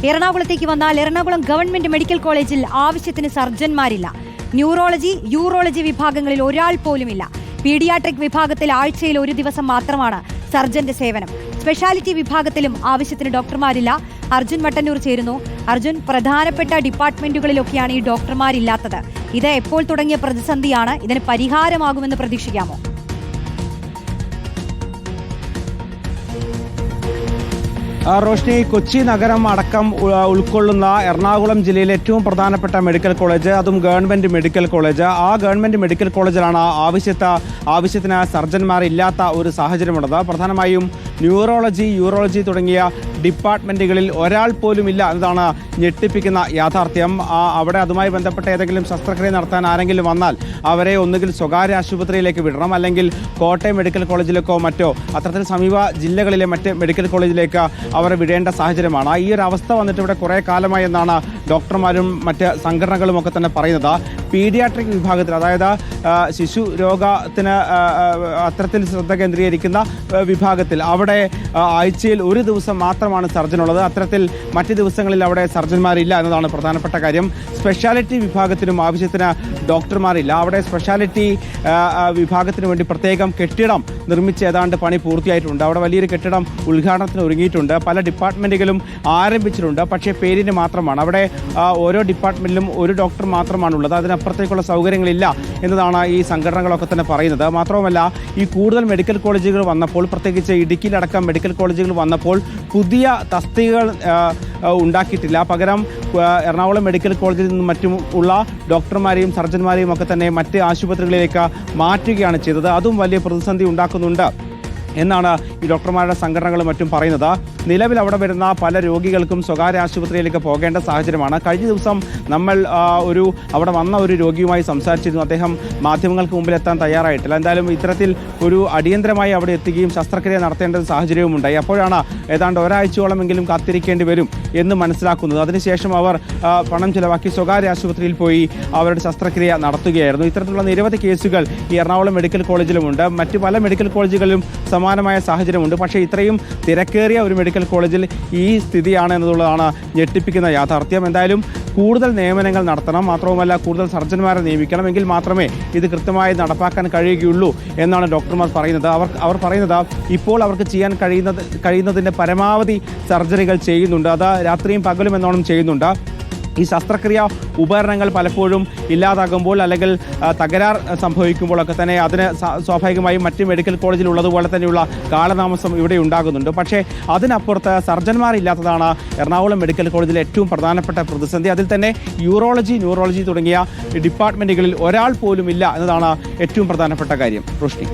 എറണാകുളത്തേക്ക് വന്നാൽ Ernakulam government medical കോളേജിൽ ആവശ്യത്തിന് സർജൻമാരില്ല. ന്യൂറോളജി, യൂറോളജി വിഭാഗങ്ങളിൽ ഒരാൾ പോലുമില്ല. പീഡിയാട്രിക് വിഭാഗത്തിൽ ആഴ്ചയിൽ ഒരു ദിവസം മാത്രമാണ് സർജന്റെ സേവനം. സ്പെഷ്യാലിറ്റി വിഭാഗത്തിലും ആവശ്യത്തിന് ഡോക്ടർമാരില്ല. അർജുൻ മട്ടന്നൂർ ചേരുന്നു. അർജുൻ, പ്രധാനപ്പെട്ട ഡിപ്പാർട്ട്മെന്റുകളിലൊക്കെയാണ് ഈ ഡോക്ടർമാരില്ലാത്തത്. ഇത് എപ്പോൾ തുടങ്ങിയ പ്രതിസന്ധിയാണ്? ഇതിന് പരിഹാരമാകുമെന്ന് പ്രതീക്ഷിക്കാമോ? റോഷ്നി, കൊച്ചി നഗരം അടക്കം ഉൾക്കൊള്ളുന്ന എറണാകുളം ജില്ലയിലെ ഏറ്റവും പ്രധാനപ്പെട്ട മെഡിക്കൽ കോളേജ്, അതും ഗവൺമെന്റ് മെഡിക്കൽ കോളേജ്. ആ ഗവൺമെന്റ് മെഡിക്കൽ കോളേജിലാണ് ആവശ്യത്തിന് സർജന്മാരില്ലാത്ത ഒരു സാഹചര്യമുള്ളത്. പ്രധാനമായും ന്യൂറോളജി, യൂറോളജി തുടങ്ങിയ ഡിപ്പാർട്ട്മെന്റുകളിൽ ഒരാൾ പോലും ഇല്ല എന്നതാണ് ഞെട്ടിപ്പിക്കുന്ന യാഥാർത്ഥ്യം. അവിടെ അതുമായി ബന്ധപ്പെട്ട ഏതെങ്കിലും ശസ്ത്രക്രിയ നടത്താൻ ആരെങ്കിലും വന്നാൽ അവരെ ഒന്നുകിൽ സ്വകാര്യ ആശുപത്രിയിലേക്ക് വിടണം, അല്ലെങ്കിൽ കോട്ടയം മെഡിക്കൽ കോളേജിലേക്കോ മറ്റോ അത്തരത്തിൽ സമീപ ജില്ലകളിലെ മറ്റ് മെഡിക്കൽ കോളേജിലേക്ക് അവരെ വിടേണ്ട സാഹചര്യമാണ്. ഈ ഒരു അവസ്ഥ വന്നിട്ട് ഇവിടെ കുറേ കാലമായി എന്നാണ് ഡോക്ടർമാരും മറ്റ് സംഘടനകളും ഒക്കെ തന്നെ പറയുന്നത്. പീഡിയാട്രിക് വിഭാഗത്തിൽ, അതായത് ശിശു രോഗത്തിന് അത്തരത്തിൽ ശ്രദ്ധ കേന്ദ്രീകരിക്കുന്ന വിഭാഗത്തിൽ അവിടെ ആഴ്ചയിൽ ഒരു ദിവസം മാത്രമാണ് സർജനുള്ളത്. അത്തരത്തിൽ മറ്റ് ദിവസങ്ങളിൽ അവിടെ സർജന്മാരില്ല എന്നതാണ് പ്രധാനപ്പെട്ട കാര്യം. സ്പെഷ്യാലിറ്റി വിഭാഗത്തിനും ആവശ്യത്തിന് ഡോക്ടർമാരില്ല. അവിടെ സ്പെഷ്യാലിറ്റി വിഭാഗത്തിന് വേണ്ടി പ്രത്യേകം കെട്ടിടം നിർമ്മിച്ച് ഏതാണ്ട് പണി പൂർത്തിയായിട്ടുണ്ട്. അവിടെ വലിയൊരു കെട്ടിടം ഉദ്ഘാടനത്തിന് ഒരുങ്ങിയിട്ടുണ്ട്. പല ഡിപ്പാർട്ട്മെന്റുകളും ആരംഭിച്ചിട്ടുണ്ട്. പക്ഷേ പേരിന് മാത്രമാണ്. അവിടെ ഓരോ ഡിപ്പാർട്ട്മെന്റിലും ഒരു ഡോക്ടർ മാത്രമാണുള്ളത്. അതിനപ്പുറത്തേക്കുള്ള സൗകര്യങ്ങളില്ല എന്നതാണ് ഈ സംഘടനകളൊക്കെ തന്നെ പറയുന്നത്. മാത്രവുമല്ല, ഈ കൂടുതൽ മെഡിക്കൽ കോളേജുകൾ വന്നപ്പോൾ, പ്രത്യേകിച്ച് ഇടുക്കിയിലടക്കം മെഡിക്കൽ കോളേജുകൾ വന്നപ്പോൾ പുതിയ തസ്തികകൾ ഉണ്ടാക്കിയിട്ടില്ല. പകരം എറണാകുളം മെഡിക്കൽ കോളേജിൽ നിന്നും മറ്റും ഉള്ള ഡോക്ടർമാരെയും സർജന്മാരെയും ഒക്കെ തന്നെ മറ്റ് ആശുപത്രികളിലേക്ക് മാറ്റുകയാണ് ചെയ്തത്. അതും വലിയ പ്രതിസന്ധി ഉണ്ടാക്കുന്നുണ്ട് എന്നാണ് ഈ ഡോക്ടർമാരുടെ സംഘടനകളും മറ്റും പറയുന്നത്. നിലവിൽ അവിടെ വരുന്ന പല രോഗികൾക്കും സ്വകാര്യ ആശുപത്രിയിലേക്ക് പോകേണ്ട സാഹചര്യമാണ്. കഴിഞ്ഞ ദിവസം നമ്മൾ അവിടെ വന്ന ഒരു രോഗിയുമായി സംസാരിച്ചിരുന്നു. അദ്ദേഹം മാധ്യമങ്ങൾക്ക് മുമ്പിൽ എത്താൻ തയ്യാറായിട്ടില്ല. എന്തായാലും ഇത്തരത്തിൽ ഒരു അടിയന്തരമായി അവിടെ എത്തുകയും ശസ്ത്രക്രിയ നടത്തേണ്ട സാഹചര്യവും ഉണ്ടായി. അപ്പോഴാണ് ഏതാണ്ട് ഒരാഴ്ചയോളമെങ്കിലും കാത്തിരിക്കേണ്ടി വരും എന്ന് മനസ്സിലാക്കുന്നത്. അതിനുശേഷം അവർ പണം ചിലവാക്കി സ്വകാര്യ ആശുപത്രിയിൽ പോയി അവരുടെ ശസ്ത്രക്രിയ നടത്തുകയായിരുന്നു. ഇത്തരത്തിലുള്ള നിരവധി കേസുകൾ ഈ എറണാകുളം മെഡിക്കൽ കോളേജിലുമുണ്ട്. മറ്റ് പല മെഡിക്കൽ കോളേജുകളിലും സമാനമായ സാഹചര്യമുണ്ട്. പക്ഷേ ഇത്രയും തിരക്കേറിയ ഒരു മെഡിക്കൽ കോളേജിൽ ഈ സ്ഥിതിയാണ് എന്നുള്ളതാണ് ഞെട്ടിപ്പിക്കുന്ന യാഥാർത്ഥ്യം. എന്തായാലും കൂടുതൽ നിയമനങ്ങൾ നടത്തണം, മാത്രവുമല്ല കൂടുതൽ സർജന്മാരെ നിയമിക്കണം. എങ്കിൽ മാത്രമേ ഇത് കൃത്യമായി നടപ്പാക്കാൻ കഴിയുകയുള്ളൂ എന്നാണ് ഡോക്ടർമാർ പറയുന്നത്. അവർ പറയുന്നത് ഇപ്പോൾ അവർക്ക് ചെയ്യാൻ കഴിയുന്നതിൻ്റെ പരമാവധി സർജറികൾ ചെയ്യുന്നുണ്ട്. അത് രാത്രിയും പകലും എന്നോണം ചെയ്യുന്നുണ്ട്. ഈ ശസ്ത്രക്രിയ ഉപകരണങ്ങൾ പലപ്പോഴും ഇല്ലാതാകുമ്പോൾ അല്ലെങ്കിൽ തകരാർ സംഭവിക്കുമ്പോഴൊക്കെ തന്നെ അതിന് സ്വാഭാവികമായും മറ്റ് മെഡിക്കൽ കോളേജിൽ ഉള്ളതുപോലെ തന്നെയുള്ള കാലതാമസം ഇവിടെ ഉണ്ടാകുന്നുണ്ട്. പക്ഷേ അതിനപ്പുറത്ത് സർജന്മാരില്ലാത്തതാണ് എറണാകുളം മെഡിക്കൽ കോളേജിലെ ഏറ്റവും പ്രധാനപ്പെട്ട പ്രതിസന്ധി. അതിൽ തന്നെ യൂറോളജി, ന്യൂറോളജി തുടങ്ങിയ ഡിപ്പാർട്ട്മെന്റുകളിൽ ഒരാൾ പോലും ഇല്ല എന്നതാണ് ഏറ്റവും പ്രധാനപ്പെട്ട കാര്യം. റോഷ്നി.